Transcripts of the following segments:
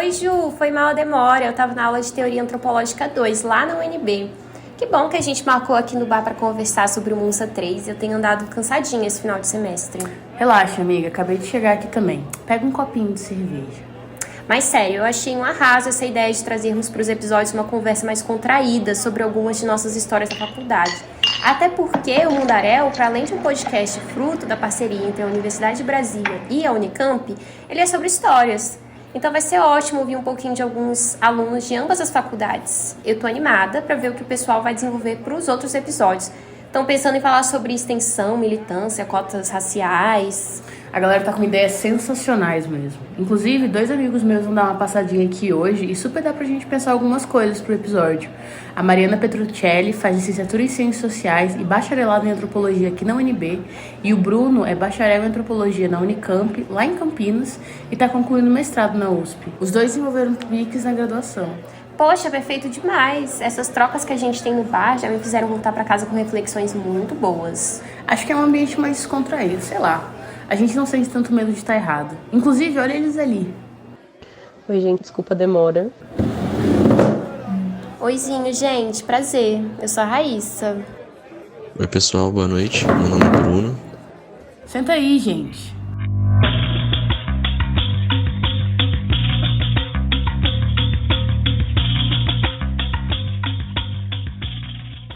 Oi, Ju, foi mal a demora. Eu tava na aula de Teoria Antropológica 2, lá na UNB. Que bom que a gente marcou aqui no bar pra conversar sobre o Munsa 3. Eu tenho andado cansadinha esse final de semestre. Relaxa, amiga, acabei de chegar aqui também. Pega um copinho de cerveja. Mas sério, eu achei um arraso essa ideia de trazermos para os episódios uma conversa mais contraída sobre algumas de nossas histórias da faculdade. Até porque o Mundaréu, para além de um podcast fruto da parceria entre a Universidade de Brasília e a Unicamp, ele é sobre histórias. Então vai ser ótimo ouvir um pouquinho de alguns alunos de ambas as faculdades. Eu tô animada para ver o que o pessoal vai desenvolver para os outros episódios. Estão pensando em falar sobre extensão, militância, cotas raciais. A galera tá com ideias sensacionais mesmo. Inclusive, 2 amigos meus vão dar uma passadinha aqui hoje e super dá pra gente pensar algumas coisas pro episódio. A Mariana Petruccelli faz licenciatura em Ciências Sociais e bacharelado em Antropologia aqui na UNB. E o Bruno é bacharel em Antropologia na Unicamp, lá em Campinas, e tá concluindo mestrado na USP. Os dois desenvolveram PIBICs na graduação. Poxa, perfeito demais! Essas trocas que a gente tem no bar já me fizeram voltar pra casa com reflexões muito boas. Acho que é um ambiente mais descontraído, sei lá. A gente não sente tanto medo de estar errado. Inclusive, olha eles ali. Oi, gente, desculpa a demora. Oizinho, gente, prazer. Eu sou a Raíssa. Oi, pessoal, boa noite. Meu nome é Bruno. Senta aí, gente.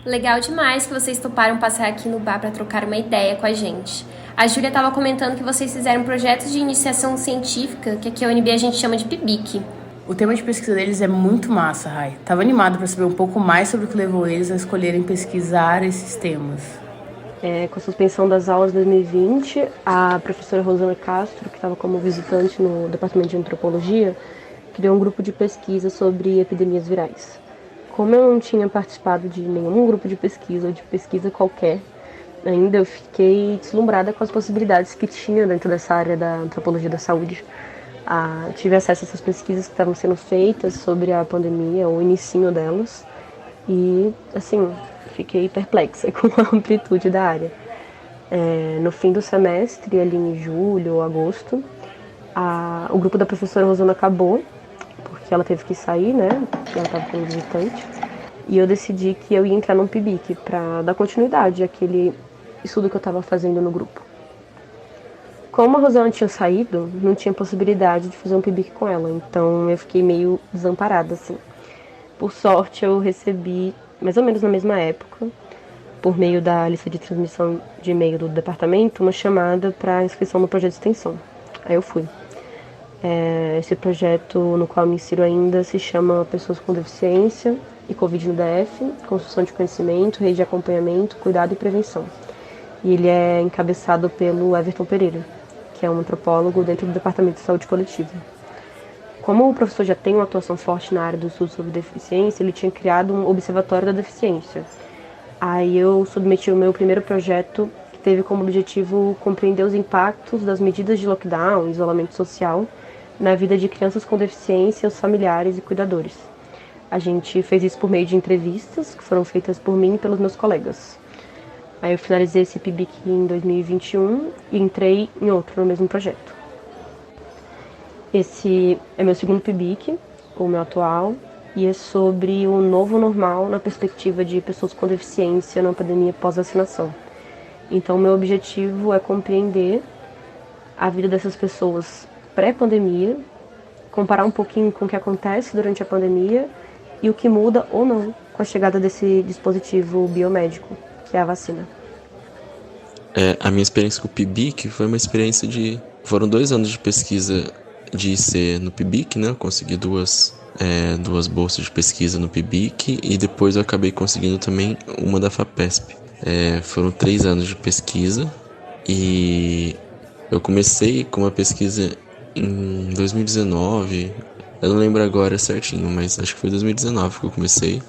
Legal demais que vocês toparam passar aqui no bar para trocar uma ideia com a gente. A Júlia estava comentando que vocês fizeram projetos de iniciação científica, que aqui a UNB a gente chama de PIBIC. O tema de pesquisa deles é muito massa, Rai. Tava animado para saber um pouco mais sobre o que levou eles a escolherem pesquisar esses temas. Com a suspensão das aulas de 2020, a professora Rosana Castro, que estava como visitante no Departamento de Antropologia, criou um grupo de pesquisa sobre epidemias virais. Como eu não tinha participado de nenhum grupo de pesquisa ou de pesquisa qualquer, ainda eu fiquei deslumbrada com as possibilidades que tinha dentro dessa área da antropologia da saúde. Tive acesso a essas pesquisas que estavam sendo feitas sobre a pandemia, o inicinho delas, e, assim, fiquei perplexa com a amplitude da área. No fim do semestre, ali em julho ou agosto, o grupo da professora Rosana acabou, porque ela teve que sair, né, ela estava como visitante, e eu decidi que eu ia entrar num PIBIC para dar continuidade àquele estudo que eu estava fazendo no grupo. Como a Rosana tinha saído, não tinha possibilidade de fazer um PIBIC com ela, então eu fiquei meio desamparada, assim. Por sorte, eu recebi, mais ou menos na mesma época, por meio da lista de transmissão de e-mail do departamento, uma chamada para inscrição no projeto de extensão. Aí eu fui. Esse projeto no qual me insiro ainda se chama Pessoas com Deficiência e Covid no DF, Construção de Conhecimento, Rede de Acompanhamento, Cuidado e Prevenção. E ele é encabeçado pelo Everton Pereira, que é um antropólogo dentro do Departamento de Saúde Coletiva. Como o professor já tem uma atuação forte na área do estudo sobre deficiência, ele tinha criado um observatório da deficiência. Aí eu submeti o meu primeiro projeto, que teve como objetivo compreender os impactos das medidas de lockdown, isolamento social, na vida de crianças com deficiência, os familiares e cuidadores. A gente fez isso por meio de entrevistas que foram feitas por mim e pelos meus colegas. Aí eu finalizei esse PIBIC em 2021 e entrei em outro no mesmo projeto. Esse é meu segundo PIBIC, o meu atual, e é sobre o novo normal na perspectiva de pessoas com deficiência na pandemia pós-vacinação. Então, meu objetivo é compreender a vida dessas pessoas pré-pandemia, comparar um pouquinho com o que acontece durante a pandemia e o que muda ou não com a chegada desse dispositivo biomédico, que é a vacina. A minha experiência com o PIBIC foi uma experiência de... Foram 2 anos de pesquisa de IC no PIBIC, né? Eu consegui duas bolsas de pesquisa no PIBIC e depois eu acabei conseguindo também uma da FAPESP. Foram 3 anos de pesquisa e eu comecei com uma pesquisa em 2019, eu não lembro agora certinho, mas acho que foi 2019 que eu comecei.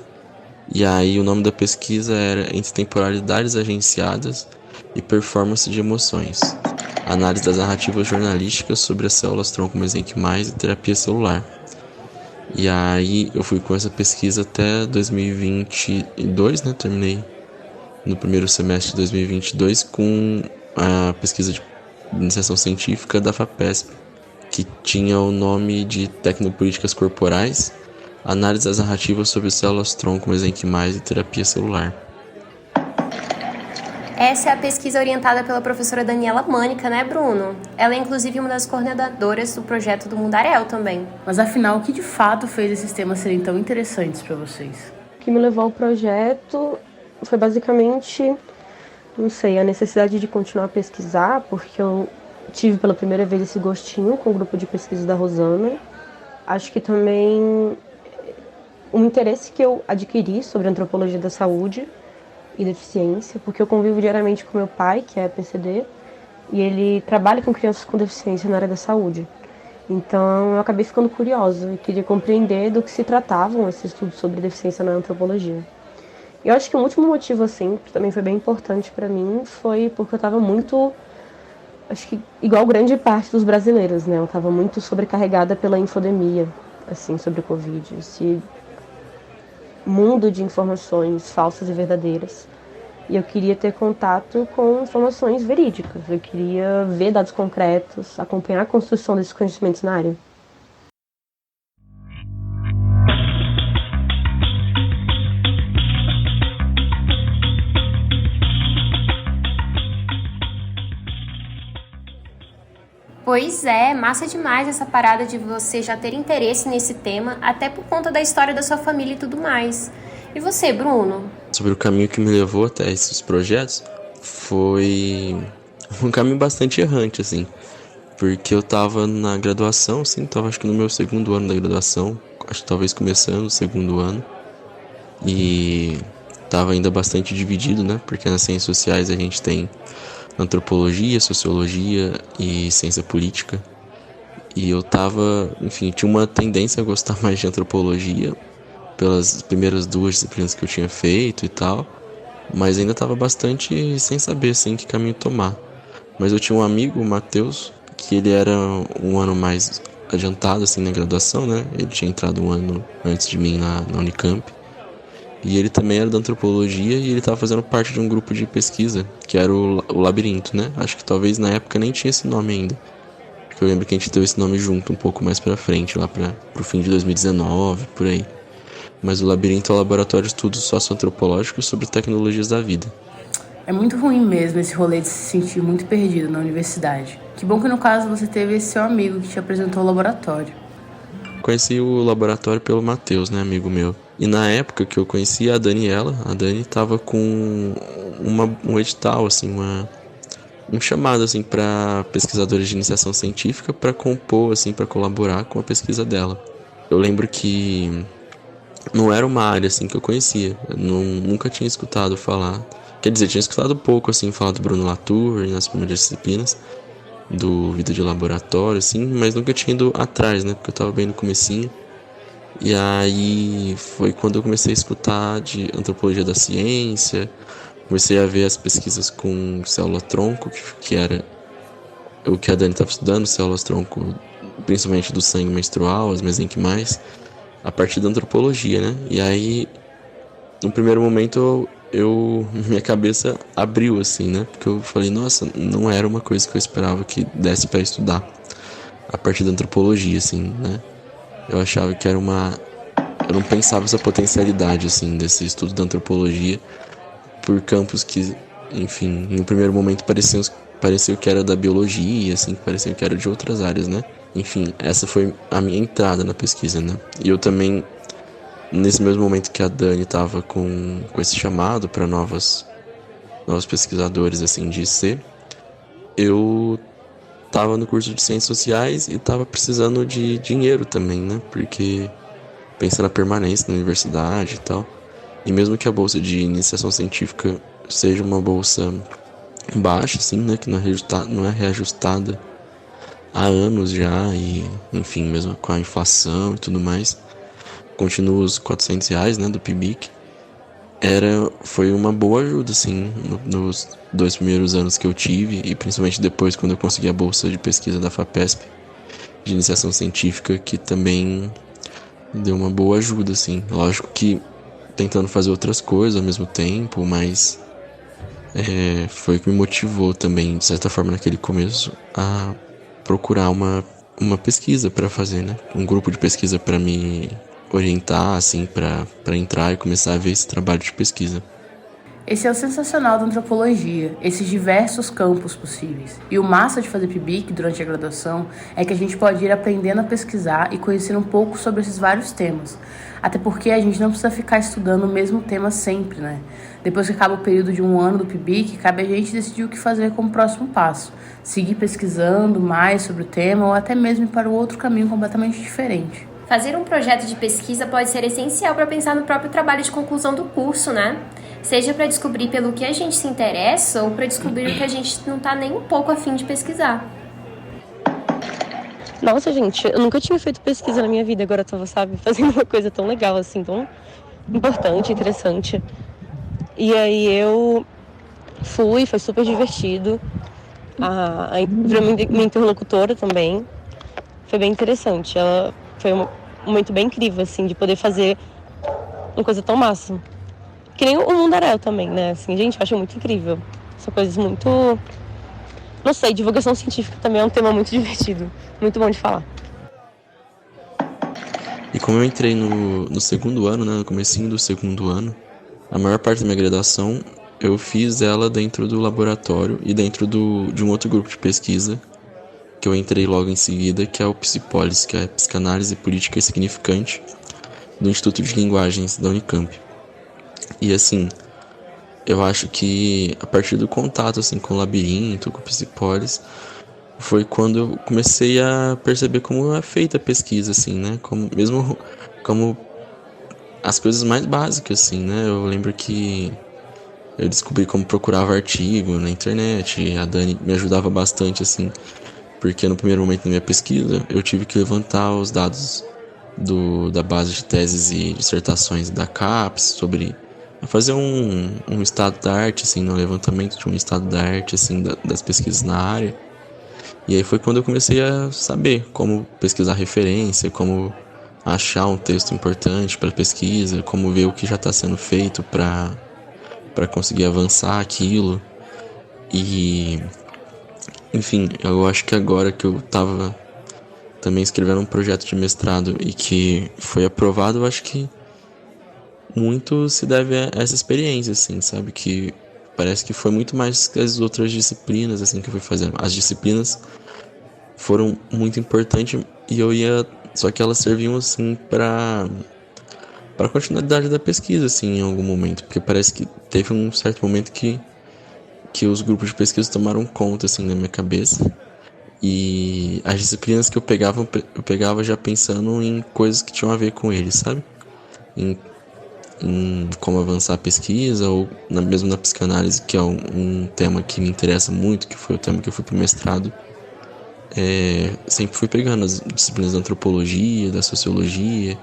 E aí o nome da pesquisa era Entre Temporalidades Agenciadas e Performance de Emoções. Análise das narrativas jornalísticas sobre as células-tronco mesenquimais e terapia celular. E aí eu fui com essa pesquisa até 2022, né? Terminei no primeiro semestre de 2022 com a pesquisa de iniciação científica da FAPESP. que tinha o nome de Tecnopolíticas Corporais, Análise das Narrativas sobre Células-tronco, Mesenquimais e Terapia Celular. Essa é a pesquisa orientada pela professora Daniela Mânica, né, Bruno? Ela é, inclusive, uma das coordenadoras do projeto do Mundaréu também. Mas, afinal, o que de fato fez esses temas serem tão interessantes para vocês? O que me levou ao projeto foi basicamente, não sei, a necessidade de continuar a pesquisar, porque eu tive pela primeira vez esse gostinho com o grupo de pesquisa da Rosana. Acho que também um interesse que eu adquiri sobre a antropologia da saúde e deficiência, porque eu convivo diariamente com meu pai, que é PCD, e ele trabalha com crianças com deficiência na área da saúde. Então eu acabei ficando curiosa e queria compreender do que se tratavam esses estudos sobre deficiência na antropologia. E eu acho que o último motivo, assim, que também foi bem importante para mim, foi porque eu estava muito, acho que igual grande parte dos brasileiros, né? Eu estava muito sobrecarregada pela infodemia, assim, sobre o Covid. Esse mundo de informações falsas e verdadeiras. E eu queria ter contato com informações verídicas. Eu queria ver dados concretos, acompanhar a construção desses conhecimentos na área. Pois é, massa demais essa parada de você já ter interesse nesse tema, até por conta da história da sua família e tudo mais. E você, Bruno? Sobre o caminho que me levou até esses projetos, foi um caminho bastante errante, assim. Porque eu tava na graduação, assim, tava acho que no meu segundo ano da graduação, acho que talvez começando o segundo ano. E tava ainda bastante dividido, né? Porque nas ciências sociais a gente tem antropologia, sociologia e ciência política. E eu tava, enfim, tinha uma tendência a gostar mais de antropologia pelas primeiras 2 disciplinas que eu tinha feito e tal, mas ainda tava bastante sem saber, assim, que caminho tomar. Mas eu tinha um amigo, o Matheus, que ele era um ano mais adiantado, assim, na graduação, né? Ele tinha entrado um ano antes de mim na Unicamp. E ele também era da antropologia e ele estava fazendo parte de um grupo de pesquisa, que era o Labirinto, né? Acho que talvez na época nem tinha esse nome ainda. Porque eu lembro que a gente deu esse nome junto um pouco mais pra frente, lá pro fim de 2019, por aí. Mas o Labirinto é um laboratório de estudos socioantropológicos sobre tecnologias da vida. É muito ruim mesmo esse rolê de se sentir muito perdido na universidade. Que bom que no caso você teve esse seu amigo que te apresentou o laboratório. Conheci o laboratório pelo Matheus, né, amigo meu. E na época que eu conheci a Daniela, a Dani tava com um edital, assim, um chamado, assim, para pesquisadores de iniciação científica para compor, assim, para colaborar com a pesquisa dela. Eu lembro que não era uma área, assim, que eu conhecia. Eu nunca tinha escutado falar. Quer dizer, tinha escutado pouco, assim, falar do Bruno Latour nas primeiras disciplinas, do Vida de Laboratório, assim, mas nunca tinha ido atrás, né, porque eu tava bem no comecinho. E aí foi quando eu comecei a escutar de antropologia da ciência, comecei a ver as pesquisas com célula-tronco, que era o que a Dani estava estudando, células-tronco, principalmente do sangue menstrual, as mesenquimais, a partir da antropologia, né? E aí, no primeiro momento, minha cabeça abriu, assim, né? Porque eu falei, nossa, não era uma coisa que eu esperava que desse para estudar a partir da antropologia, assim, né? Eu achava que era eu não pensava essa potencialidade, assim, desse estudo da antropologia por campos que, enfim, no primeiro momento pareceu que era da biologia, assim, pareceu que era de outras áreas, né? Enfim, essa foi a minha entrada na pesquisa, né? E eu também, nesse mesmo momento que a Dani estava com esse chamado para novos pesquisadores, assim, de IC, eu tava no curso de Ciências Sociais e tava precisando de dinheiro também, né? Porque pensa na permanência na universidade e tal. E mesmo que a bolsa de iniciação científica seja uma bolsa baixa, assim, né? Que não é reajustada há anos já e, enfim, mesmo com a inflação e tudo mais, continua os R$400, né? Do PIBIC. Foi uma boa ajuda, assim, nos 2 primeiros anos que eu tive, e principalmente depois, quando eu consegui a bolsa de pesquisa da FAPESP, de iniciação científica, que também deu uma boa ajuda, assim. Lógico que tentando fazer outras coisas ao mesmo tempo, mas foi o que me motivou também, de certa forma, naquele começo, a procurar uma uma pesquisa para fazer, né? Um grupo de pesquisa para me orientar, assim, para entrar e começar a ver esse trabalho de pesquisa. Esse é o sensacional da antropologia, esses diversos campos possíveis. E o massa de fazer PIBIC durante a graduação é que a gente pode ir aprendendo a pesquisar e conhecer um pouco sobre esses vários temas. Até porque a gente não precisa ficar estudando o mesmo tema sempre, né? Depois que acaba o período de 1 ano do PIBIC, cabe a gente decidir o que fazer como próximo passo. Seguir pesquisando mais sobre o tema ou até mesmo ir para um outro caminho completamente diferente. Fazer um projeto de pesquisa pode ser essencial para pensar no próprio trabalho de conclusão do curso, né? Seja para descobrir pelo que a gente se interessa ou para descobrir o que a gente não está nem um pouco afim de pesquisar. Nossa, gente, eu nunca tinha feito pesquisa na minha vida, agora eu tava, sabe, fazendo uma coisa tão legal assim, tão importante, interessante. E aí eu fui, foi super divertido. Virou minha interlocutora também. Foi bem interessante. Ela foi um momento bem incrível, assim, de poder fazer uma coisa tão massa. Que nem o Mundaréu também, né? Assim, gente, eu acho muito incrível. São coisas muito... Não sei, divulgação científica também é um tema muito divertido. Muito bom de falar. E como eu entrei no segundo ano, né, no comecinho do segundo ano, a maior parte da minha graduação eu fiz ela dentro do laboratório e dentro de um outro grupo de pesquisa que eu entrei logo em seguida, que é o Psipolis, que é Psicanálise Política e Significante, do Instituto de Linguagens da Unicamp. E assim, eu acho que a partir do contato assim, com o Labirinto, com o Psipolis, foi quando eu comecei a perceber como é feita a pesquisa, assim, né? Como as coisas mais básicas, assim, né? Eu lembro que eu descobri como procurava artigo na internet, a Dani me ajudava bastante, assim, porque no primeiro momento da minha pesquisa eu tive que levantar os dados da base de teses e dissertações da CAPES sobre fazer um estado da arte, assim, no levantamento de um estado da arte, assim, das pesquisas na área. E aí foi quando eu comecei a saber como pesquisar referência, como achar um texto importante para pesquisa, como ver o que já está sendo feito para conseguir avançar aquilo. E, enfim, eu acho que agora que eu estava também escrevendo um projeto de mestrado e que foi aprovado, eu acho que muito se deve a essa experiência, assim, sabe? Que parece que foi muito mais que as outras disciplinas, assim, que eu fui fazendo. As disciplinas foram muito importantes só que elas serviam, assim, para continuidade da pesquisa, assim, em algum momento. Porque parece que teve um certo momento que os grupos de pesquisa tomaram conta, assim, na minha cabeça. E as disciplinas que eu pegava já pensando em coisas que tinham a ver com eles, sabe? Em como avançar a pesquisa, ou mesmo na psicanálise, que é um tema que me interessa muito, que foi o tema que eu fui pro mestrado. Sempre fui pegando as disciplinas da antropologia, da sociologia,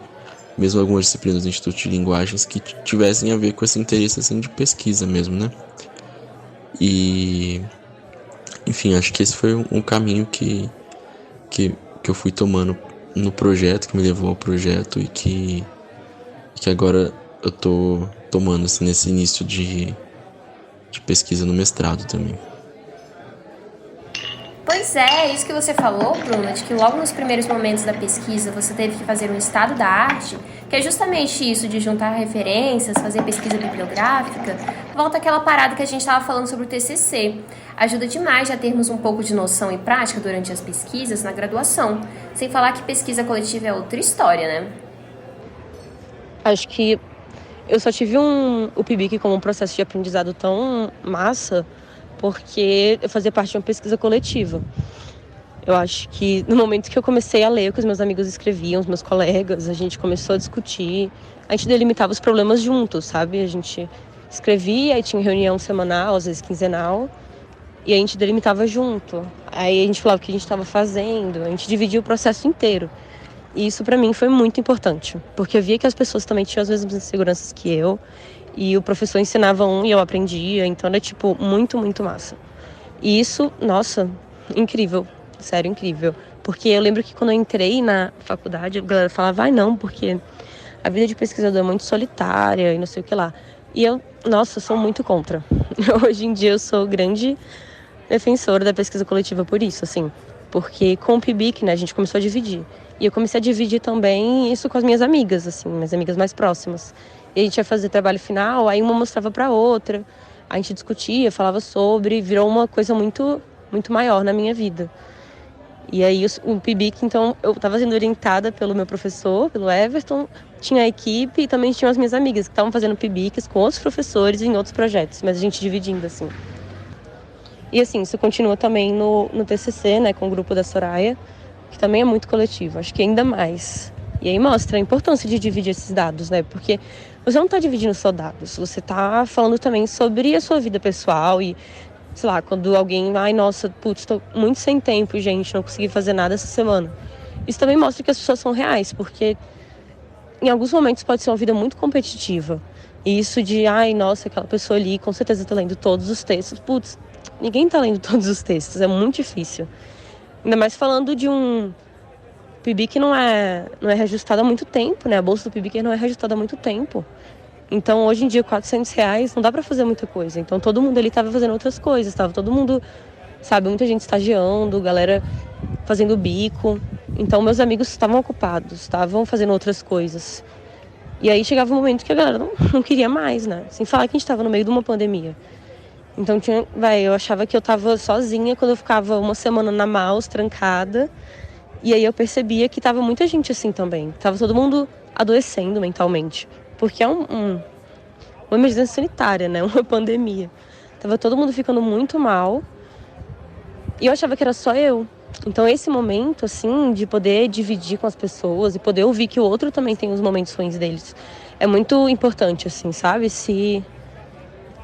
mesmo algumas disciplinas do Instituto de Linguagens que tivessem a ver com esse interesse, assim, de pesquisa mesmo, né? E, enfim, acho que esse foi um caminho que eu fui tomando no projeto, que me levou ao projeto e que agora eu tô tomando, assim, nesse início de pesquisa no mestrado também. Pois é isso que você falou, Bruna, de que logo nos primeiros momentos da pesquisa você teve que fazer um estado da arte, que é justamente isso de juntar referências, fazer pesquisa bibliográfica. Volta àquela parada que a gente estava falando sobre o TCC. Ajuda demais a termos um pouco de noção e prática durante as pesquisas na graduação, sem falar que pesquisa coletiva é outra história, né? Acho que eu só tive o PIBIC como um processo de aprendizado tão massa porque eu fazia parte de uma pesquisa coletiva. Eu acho que no momento que eu comecei a ler o que os meus amigos escreviam, os meus colegas, a gente começou a discutir, a gente delimitava os problemas juntos, sabe? A gente escrevia, aí tinha reunião semanal, às vezes quinzenal, e a gente delimitava junto. Aí a gente falava o que a gente estava fazendo, a gente dividia o processo inteiro. E isso pra mim foi muito importante, porque eu via que as pessoas também tinham as mesmas inseguranças que eu, e o professor ensinava e eu aprendia, então era tipo muito, muito massa. E isso, nossa, incrível, sério, incrível. Porque eu lembro que quando eu entrei na faculdade, a galera falava, vai não, porque a vida de pesquisador é muito solitária e não sei o que lá. E eu, nossa, sou muito contra. Hoje em dia eu sou grande defensora da pesquisa coletiva por isso, assim. Porque com o PIBIC, né, a gente começou a dividir. E eu comecei a dividir também isso com as minhas amigas, assim, minhas amigas mais próximas. E a gente ia fazer trabalho final, aí uma mostrava pra outra, a gente discutia, falava sobre, virou uma coisa muito, muito maior na minha vida. E aí o PIBIC, então, eu estava sendo orientada pelo meu professor, pelo Everton, tinha a equipe e também tinham as minhas amigas que estavam fazendo PIBICs com outros professores em outros projetos, mas a gente dividindo, assim. E assim, isso continua também no TCC, né, com o grupo da Soraya, que também é muito coletivo, acho que ainda mais. E aí mostra a importância de dividir esses dados, né, porque você não está dividindo só dados, você está falando também sobre a sua vida pessoal e, sei lá, quando alguém, ai, nossa, putz, tô muito sem tempo, gente, não consegui fazer nada essa semana. Isso também mostra que as pessoas são reais, porque em alguns momentos pode ser uma vida muito competitiva. E isso de, ai, nossa, aquela pessoa ali com certeza tá lendo todos os textos. Putz, ninguém tá lendo todos os textos, é muito difícil. Ainda mais falando de um PIBIC que não é reajustado há muito tempo, né? A bolsa do PIBIC não é reajustada há muito tempo. Então, hoje em dia, R$400 não dá pra fazer muita coisa. Então, todo mundo ali tava fazendo outras coisas. Tava todo mundo, sabe, muita gente estagiando, galera fazendo bico. Então, meus amigos estavam ocupados, estavam fazendo outras coisas. E aí, chegava um momento que a galera não queria mais, né? Sem falar que a gente tava no meio de uma pandemia. Então, eu achava que eu tava sozinha quando eu ficava uma semana na Maus, trancada. E aí, eu percebia que tava muita gente assim também. Tava todo mundo adoecendo mentalmente. Porque é uma emergência sanitária, né? Uma pandemia. Tava todo mundo ficando muito mal. E eu achava que era só eu. Então, esse momento, assim, de poder dividir com as pessoas e poder ouvir que o outro também tem os momentos ruins deles, é muito importante, assim, sabe? Se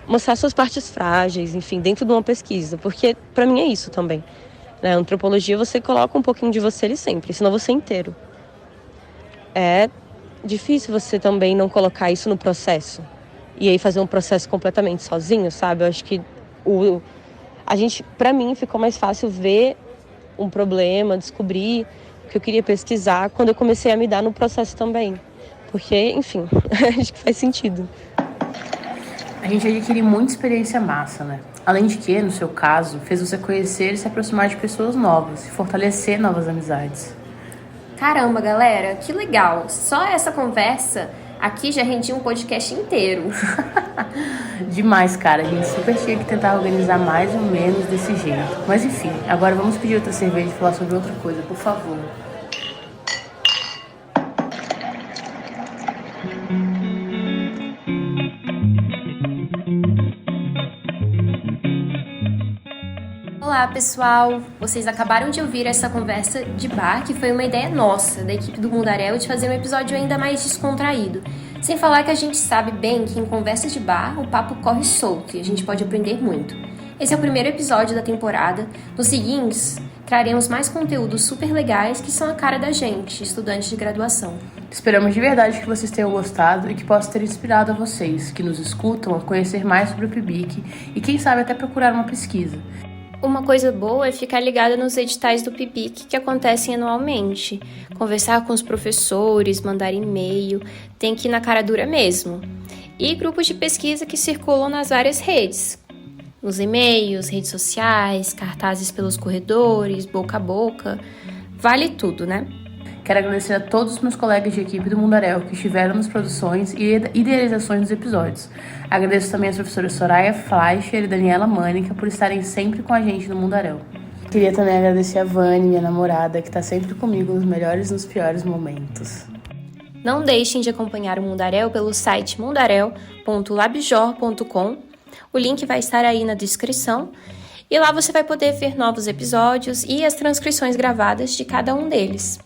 mostrar suas partes frágeis, enfim, dentro de uma pesquisa. Porque, pra mim, é isso também. Na antropologia, você coloca um pouquinho de você ali sempre, senão você é inteiro. É difícil você também não colocar isso no processo. E aí fazer um processo completamente sozinho, sabe? Eu acho que pra mim, ficou mais fácil ver um problema, descobrir o que eu queria pesquisar quando eu comecei a me dar no processo também. Porque, enfim, acho que faz sentido. A gente adquire muita experiência massa, né? Além de que, no seu caso, fez você conhecer e se aproximar de pessoas novas e fortalecer novas amizades. Caramba, galera, que legal. Só essa conversa aqui já rendia um podcast inteiro. Demais, cara. A gente super tinha que tentar organizar mais ou menos desse jeito. Mas enfim, agora vamos pedir outra cerveja e falar sobre outra coisa, por favor. Olá, pessoal! Vocês acabaram de ouvir essa conversa de bar, que foi uma ideia nossa, da equipe do Mundaréu, de fazer um episódio ainda mais descontraído. Sem falar que a gente sabe bem que em conversas de bar o papo corre solto e a gente pode aprender muito. Esse é o primeiro episódio da temporada. Nos seguintes, traremos mais conteúdos super legais que são a cara da gente, estudantes de graduação. Esperamos de verdade que vocês tenham gostado e que possa ter inspirado a vocês, que nos escutam, a conhecer mais sobre o PIBIC e quem sabe até procurar uma pesquisa. Uma coisa boa é ficar ligada nos editais do PIBIC que acontecem anualmente. Conversar com os professores, mandar e-mail, tem que ir na cara dura mesmo. E grupos de pesquisa que circulam nas várias redes. Nos e-mails, redes sociais, cartazes pelos corredores, boca a boca. Vale tudo, né? Quero agradecer a todos os meus colegas de equipe do Mundaréu que estiveram nas produções e idealizações dos episódios. Agradeço também às professoras Soraya Fleischer e Daniela Mânica por estarem sempre com a gente no Mundaréu. Queria também agradecer a Vani, minha namorada, que está sempre comigo nos melhores e nos piores momentos. Não deixem de acompanhar o Mundaréu pelo site mundaréu.labjor.com. O link vai estar aí na descrição. E lá você vai poder ver novos episódios e as transcrições gravadas de cada um deles.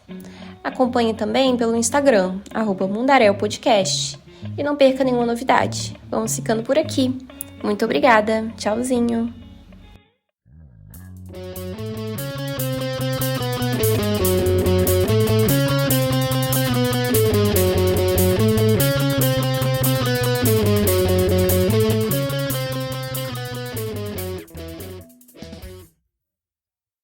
Acompanhe também pelo Instagram, @mundaréupodcast. E não perca nenhuma novidade. Vamos ficando por aqui. Muito obrigada. Tchauzinho.